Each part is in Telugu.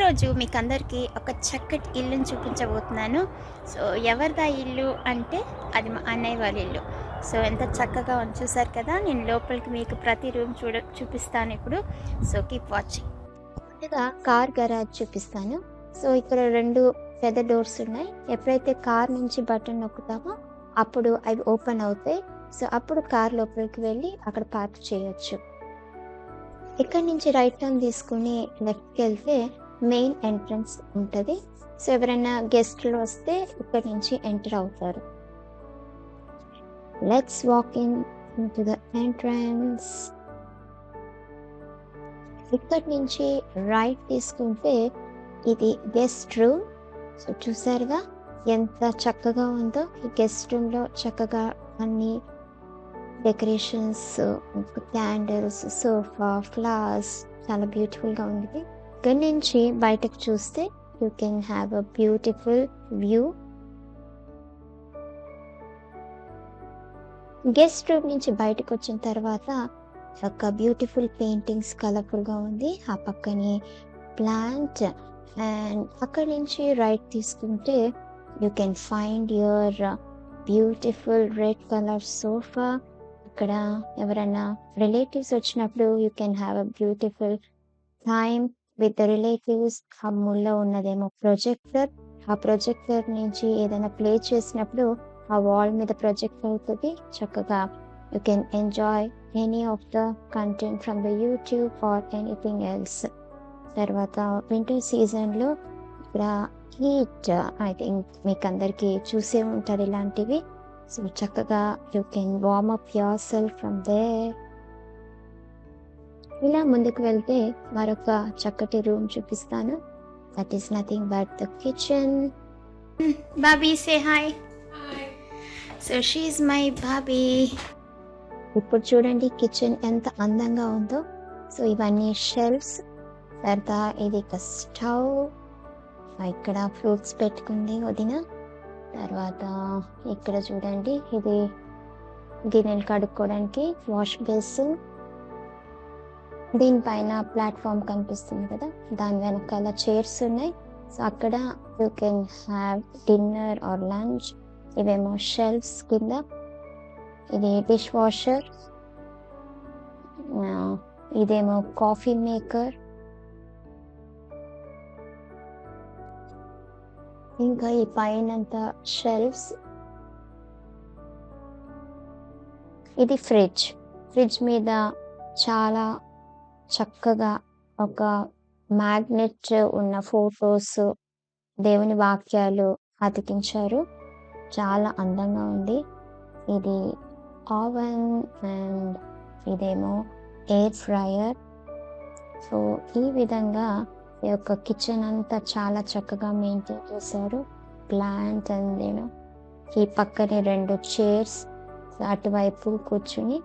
ఈరోజు మీకందరికీ ఒక చక్కటి ఇల్లుని చూపించబోతున్నాను. సో, ఎవరిదా ఇల్లు అంటే అది మా అన్నయ్య వాళ్ళ ఇల్లు. సో, ఎంత చక్కగా ఉంది చూసారు కదా! నేను లోపలికి మీకు ప్రతి రూమ్ చూపిస్తాను ఇప్పుడు. So, keep watching. ముందుగా కార్ గరాజ్ చూపిస్తాను. సో, ఇక్కడ 2 పెద్ద డోర్స్ ఉన్నాయి. ఎప్పుడైతే కార్ నుంచి బటన్ నొక్కుతామో అప్పుడు అవి ఓపెన్ అవుతాయి. సో, అప్పుడు కార్ లోపలికి వెళ్ళి అక్కడ పార్క్ చేయొచ్చు. ఇక్కడ నుంచి రైట్ టర్న్ తీసుకుని లెఫ్ట్‌కి వెళ్తే మెయిన్ ఎంట్రన్స్ ఉంటది. సో, ఎవరైనా గెస్ట్‌లు వస్తే ఇక్కడి నుంచి ఎంటర్ అవుతారు. Let's walk into the entrance. ఇక్కడి నుంచి రైట్ తీసుకుంటే ఇది గెస్ట్ రూమ్. సో, చూసారుగా ఎంత చక్కగా ఉందో. ఈ గెస్ట్ రూమ్‌లో చక్కగా అన్ని డెకరేషన్స్, క్యాండిల్స్, సోఫా, ఫ్లవర్స్ చాలా బ్యూటిఫుల్‌గా ఉంది. ఇక్కడి నుంచి బయటకు చూస్తే you can have a beautiful view. Guest room నుంచి బయటకు వచ్చిన తర్వాత ఒక బ్యూటిఫుల్ పెయింటింగ్స్ కలర్ఫుల్గా ఉంది. ఆ పక్కనే ప్లాంట్ అండ్ అక్కడి నుంచి రైట్ తీసుకుంటే you can find your beautiful red colour sofa. ఇక్కడ ఎవరైనా రిలేటివ్స్ వచ్చినప్పుడు you can have a beautiful time with the relatives. ఆ మూలలో ఉన్నదేమో ప్రొజెక్టర్. ఆ ప్రొజెక్టర్ నుంచి ఏదైనా ప్లే చేసినప్పుడు ఆ వాల్ మీద ప్రొజెక్ట్ అవుతుంది. చక్కగా you can enjoy any of the content from the YouTube or anything else. తర్వాత వింటర్ సీజన్లో ఇక్కడ హీట్ ఐ థింక్ మీకు అందరికీ చూసే ఉంటారు ఇలాంటివి. సో, చక్కగా you can warm up yourself from there. ఇలా ముందుకు వెళ్తే మరొక చక్కటి రూమ్ చూపిస్తాను. That is nothing but the kitchen. Baby say hi. So she is my baby. ఇప్పుడు చూడండి కిచెన్ ఎంత అందంగా ఉందో. సో, ఇవన్నీ షెల్ఫ్స్. తర్వాత ఇది ఒక స్టవ్. ఇక్కడ ఫ్రూట్స్ పెట్టుకుంది వదిన. తర్వాత ఇక్కడ చూడండి ఇది గిన్నెలు కడుక్కోవడానికి వాష్ బేసిన్. దీనిపైన ప్లాట్ఫామ్ కనిపిస్తుంది కదా, దాని వెనకాల చైర్స్ ఉన్నాయి. సో, అక్కడ you can have dinner or lunch. ఇవేమో షెల్ఫ్స్ కింద. ఇది డిష్ వాషర్. ఇదేమో కాఫీ మేకర్. ఇంకా ఈ పైనంతా షెల్ఫ్స్. ఇది ఫ్రిడ్జ్ మీద చాలా చక్కగా ఒక మ్యాగ్నెట్ ఉన్న ఫొటోస్, దేవుని వాక్యాలు అతికించారు. చాలా అందంగా ఉంది. ఇది ఓవెన్ అండ్ ఇదేమో ఎయిర్ ఫ్రైయర్. సో, ఈ విధంగా ఈ యొక్క కిచెన్ అంతా చాలా చక్కగా మెయింటైన్ చేశారు. ప్లాంట్ అండ్ ఈ పక్కనే 2 చైర్స్. అటువైపు కూర్చుని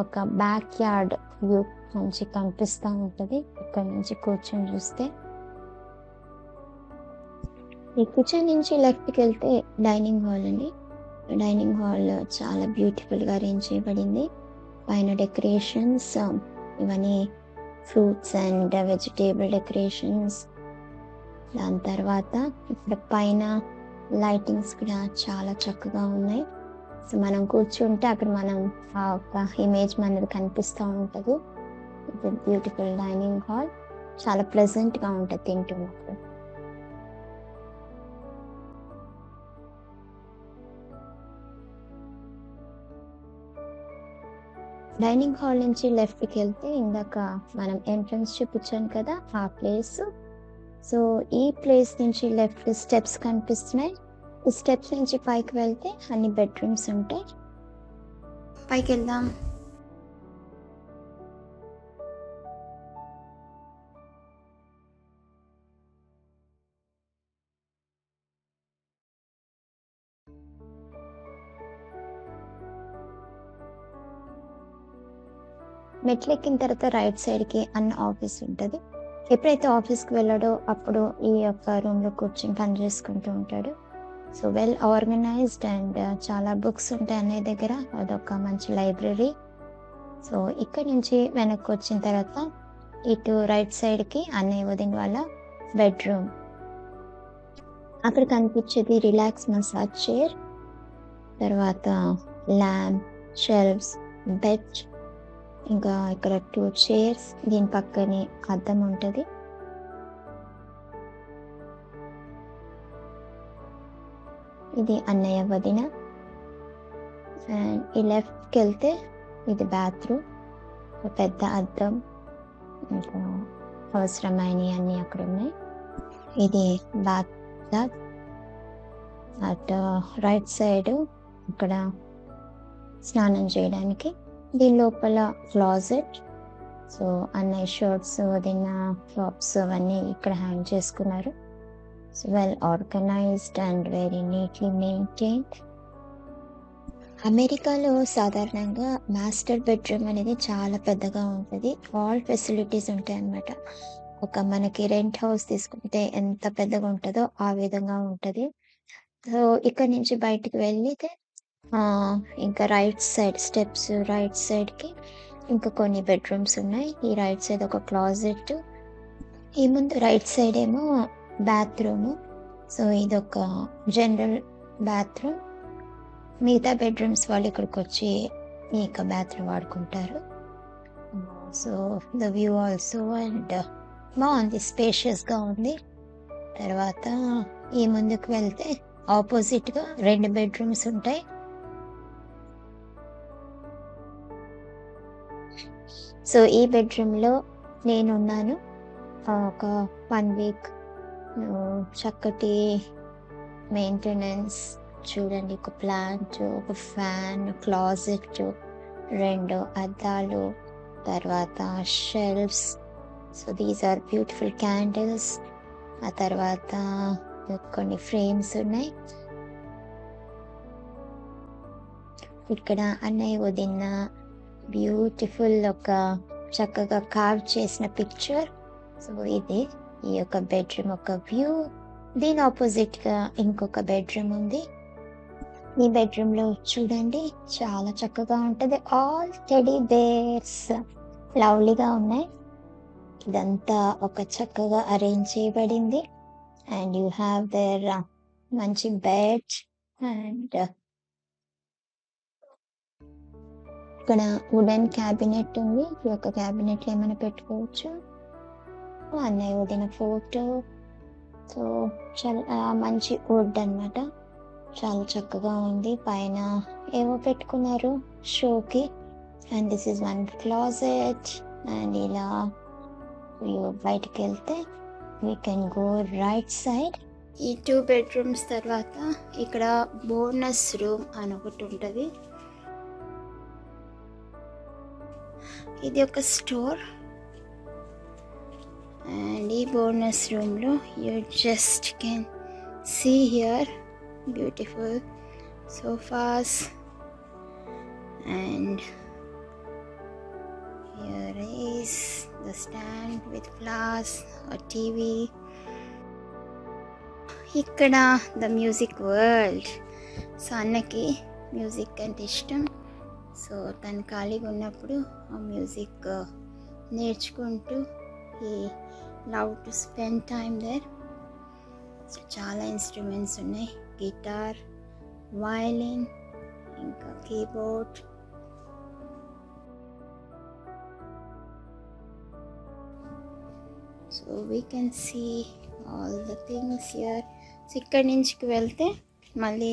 ఒక బ్యాక్ యార్డ్ వ్యూ మంచి కనిపిస్తూ ఉంటుంది ఇక్కడ నుంచి కూర్చొని చూస్తే. ఈ కిచెన్ నుంచి లెఫ్ట్కి వెళ్తే డైనింగ్ హాల్ అండి. డైనింగ్ హాల్ చాలా బ్యూటిఫుల్గా అరేంజ్ చేయబడింది. పైన డెకరేషన్స్ ఇవన్నీ ఫ్రూట్స్ అండ్ వెజిటేబుల్ డెకరేషన్స్. దాని తర్వాత ఇక్కడ పైన లైటింగ్స్ కూడా చాలా చక్కగా ఉన్నాయి. సో, మనం కూర్చుంటే అక్కడ మనం ఆ ఒక ఇమేజ్ మనది కనిపిస్తూ ఉంటుంది. ఇది బ్యూటిఫుల్ డైనింగ్ హాల్. చాలా ప్లెజెంట్గా ఉంటుంది తింటున్నప్పుడు. డైనింగ్ హాల్ నుంచి లెఫ్ట్కి వెళ్తే ఇందాక మనం ఎంట్రన్స్ చూపించాను కదా ఆ ప్లేస్. సో, ఈ ప్లేస్ నుంచి లెఫ్ట్ స్టెప్స్ కనిపిస్తున్నాయి. ఈ స్టెప్స్ నుంచి పైకి వెళ్తే అన్ని బెడ్రూమ్స్ ఉంటాయి. పైకి వెళ్దాం. మెట్లెక్కిన తర్వాత రైట్ సైడ్కి అన్న ఆఫీస్ ఉంటుంది. ఎప్పుడైతే ఆఫీస్కి వెళ్ళాడో అప్పుడు ఈ యొక్క రూమ్లో కూర్చొని పని చేసుకుంటూ ఉంటాడు. సో, వెల్ ఆర్గనైజ్డ్ అండ్ చాలా బుక్స్ ఉంటాయి అన్నయ్య దగ్గర. అదొక మంచి లైబ్రరీ. సో, ఇక్కడి నుంచి వెనక్కి వచ్చిన తర్వాత ఇటు రైట్ సైడ్కి అన్నయ్య వదిన వాళ్ళ బెడ్రూమ్. అక్కడ కనిపించేది రిలాక్స్ మసాజ్ చైర్, తర్వాత ల్యాంప్, షెల్ఫ్స్, బెడ్, ఇంకా ఇక్కడ 2 చైర్స్, దీని పక్కనే అద్దం ఉంటుంది. ఇది అన్నయ్య వదిన. అండ్ ఈ లెఫ్ట్కి వెళ్తే ఇది బాత్రూమ్, పెద్ద అద్దం, ఇంకా అవసరమైనవి అన్నీ అక్కడ ఉన్నాయి. ఇది బాత్ టబ్. అటు రైట్ సైడ్ ఇక్కడ స్నానం చేయడానికి. దీని లోపల క్లాజెట్. సో అన్నయ్య షర్ట్స్, వదిన టాప్స్ అవన్నీ ఇక్కడ హ్యాంగ్ చేసుకున్నారు. So well organised and very neatly maintained. అమెరికాలో సాధారణంగా మాస్టర్ బెడ్రూమ్ అనేది చాలా పెద్దగా ఉంటుంది. ఆల్ ఫెసిలిటీస్ ఉంటాయి అన్నమాట. ఒక మనకి రెంట్ హౌస్ తీసుకుంటే ఎంత పెద్దగా ఉంటుందో ఆ విధంగా ఉంటుంది. సో ఇక్కడ నుంచి బయటికి వెళ్ళితే ఇంకా రైట్ సైడ్ స్టెప్స్, రైట్ సైడ్కి ఇంకా కొన్ని బెడ్రూమ్స్ ఉన్నాయి. ఈ రైట్ సైడ్ ఒక క్లాజెట్, ఈ ముందు రైట్ సైడ్ ఏమో బాత్రూమ్. సో ఇదొక జనరల్ బాత్రూమ్. మిగతా బెడ్రూమ్స్ వాళ్ళు ఇక్కడికి వచ్చి ఈ యొక్క బాత్రూమ్ వాడుకుంటారు. So the view also and బాగుంది, స్పేషియస్గా ఉంది. తర్వాత ఈ ముందుకు వెళ్తే ఆపోజిట్గా 2 బెడ్రూమ్స్ ఉంటాయి. సో ఈ బెడ్రూమ్లో నేనున్నాను ఒక 1 వీక్. చక్కటి మెయింటెనెన్స్ చూడండి. ఒక ప్లాంట్, ఒక ఫ్యాన్, క్లాజెట్, 2 అద్దాలు, తర్వాత shelves. So these are beautiful candles. ఆ తర్వాత కొన్ని ఫ్రేమ్స్ ఉన్నాయి. ఇక్కడ అన్నయ్య వదిన బ్యూటిఫుల్ ఒక చక్కగా కార్వ్ చేసిన పిక్చర్. సో ఇది ఈ యొక్క బెడ్రూమ్ ఒక వ్యూ. దీని ఆపోజిట్గా ఇంకొక బెడ్రూమ్ ఉంది. ఈ బెడ్రూమ్లో చూడండి చాలా చక్కగా ఉంటుంది. ఆల్ టెడీ బేర్స్ లవ్లీగా ఉన్నాయి. ఇదంతా ఒక చక్కగా అరేంజ్ చేయబడింది. అండ్ యూ హ్యావ్ దేర్ మంచి బెడ్. అండ్ ఇక్కడ వుడెన్ క్యాబినెట్ ఉంది. ఈ యొక్క క్యాబినెట్లో ఏమైనా పెట్టుకోవచ్చు. అన్నయ్య వదిన ఫోటో. సో చాలా మంచి వుడ్ అన్నమాట, చాలా చక్కగా ఉంది. పైన ఏవో పెట్టుకున్నారు షోకి. And this is 1 closet. And ఇలా బయటికి వెళ్తే we can go right side. ఈ 2 బెడ్రూమ్స్ తర్వాత ఇక్కడ బోనస్ రూమ్ అని ఒకటి ఉంటుంది. ఇది ఒక స్టోర్. అండ్ ఈ బోనస్ రూమ్లో you just can see here beautiful sofas. And here is the stand with glass or TV. ఇక్కడ ద మ్యూజిక్ వరల్డ్. సో అన్నకి మ్యూజిక్ అంటే ఇష్టం. సో తను ఖాళీగా ఉన్నప్పుడు ఆ మ్యూజిక్ నేర్చుకుంటూ ఈ love to spend time there. So చాలా ఇన్స్ట్రుమెంట్స్ ఉన్నాయి. గిటార్, వయలిన్, ఇంకా keyboard. So we can see all the things here. So ఇక్కడి నుంచి వెళ్తే మళ్ళీ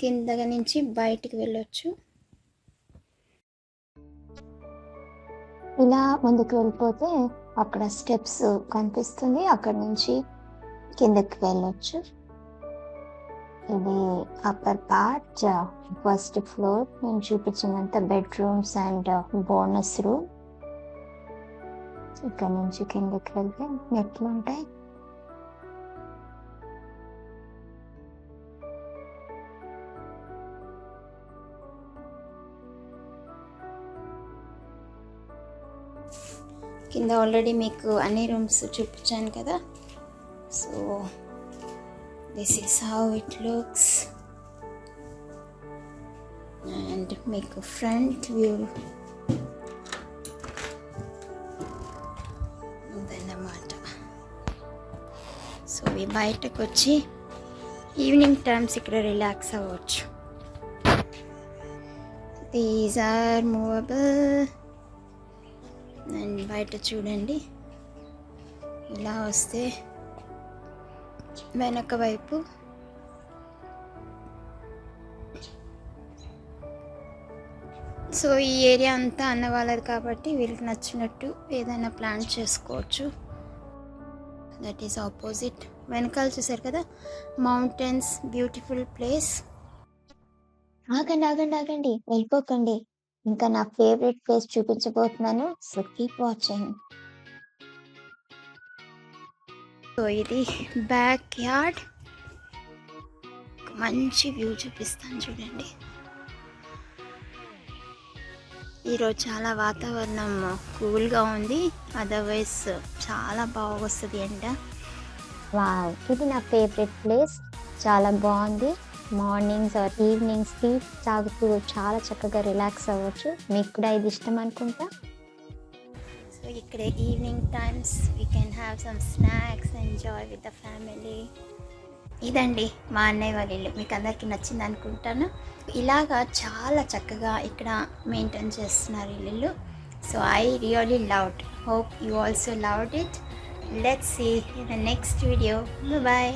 కింద నుంచి బయటికి వెళ్ళొచ్చు. ఇలా ముందుకు వెళ్ళిపోతే అక్కడ స్టెప్స్ కనిపిస్తుంది, అక్కడ నుంచి కిందకి వెళ్ళొచ్చు. ఇది అప్పర్ పార్ట్, ఫస్ట్ ఫ్లోర్. నేను చూపించినంత బెడ్రూమ్స్ అండ్ బోనస్ రూమ్. ఇక్కడ నుంచి కిందకి వెళ్తే మెట్లు ఉంటాయి. కింద ఆల్రెడీ మీకు అన్ని రూమ్స్ చూపించాను కదా. So this is how it looks. And మీకు ఫ్రంట్ వ్యూ ఉందన్నమాట. ఇదండి, బయటకు వచ్చి ఈవినింగ్ టైమ్స్ ఇక్కడ రిలాక్స్ అవ్వచ్చు. These are movable. అండ్ బయట చూడండి, ఇలా వస్తే వెనక వైపు సో ఈ ఏరియా అంతా అన్న వాళ్ళది కాబట్టి వీళ్ళకి నచ్చినట్టు ఏదైనా ప్లాన్ చేసుకోవచ్చు. That is opposite. వెనకాల చూసారు కదా, మౌంటైన్స్, బ్యూటిఫుల్ ప్లేస్. ఆగండి, వెళ్ళిపోకండి. ఇంకా నా ఫేవరెట్ ప్లేస్ చూపించబోతున్నాను. So keep watching. సో ఇది బ్యాక్ యార్డ్. మంచి వ్యూ చూపిస్తాను చూడండి. ఈరోజు చాలా వాతావరణం కూల్గా ఉంది, అదర్వైజ్ చాలా బాగా వస్తుంది ఎండ. వావ్, ఇది నా ఫేవరెట్ ప్లేస్. చాలా బాగుంది. మార్నింగ్స్ ఆర్ ఈవినింగ్స్ టీ తాగుతూ చాలా చక్కగా రిలాక్స్ అవ్వచ్చు. మీకు కూడా ఇది ఇష్టం అనుకుంటా. సో ఇక్కడ evening times we can have some snacks, enjoy with the family. ఇదండి మా అన్నయ్య వాళ్ళ ఇల్లు. మీకు అందరికీ నచ్చింది అనుకుంటాను. ఇలాగా చాలా చక్కగా ఇక్కడ మెయింటైన్ చేస్తున్నారు ఇల్లు. So I really loved. Hope you also loved it. Let's see in the next video. Bye.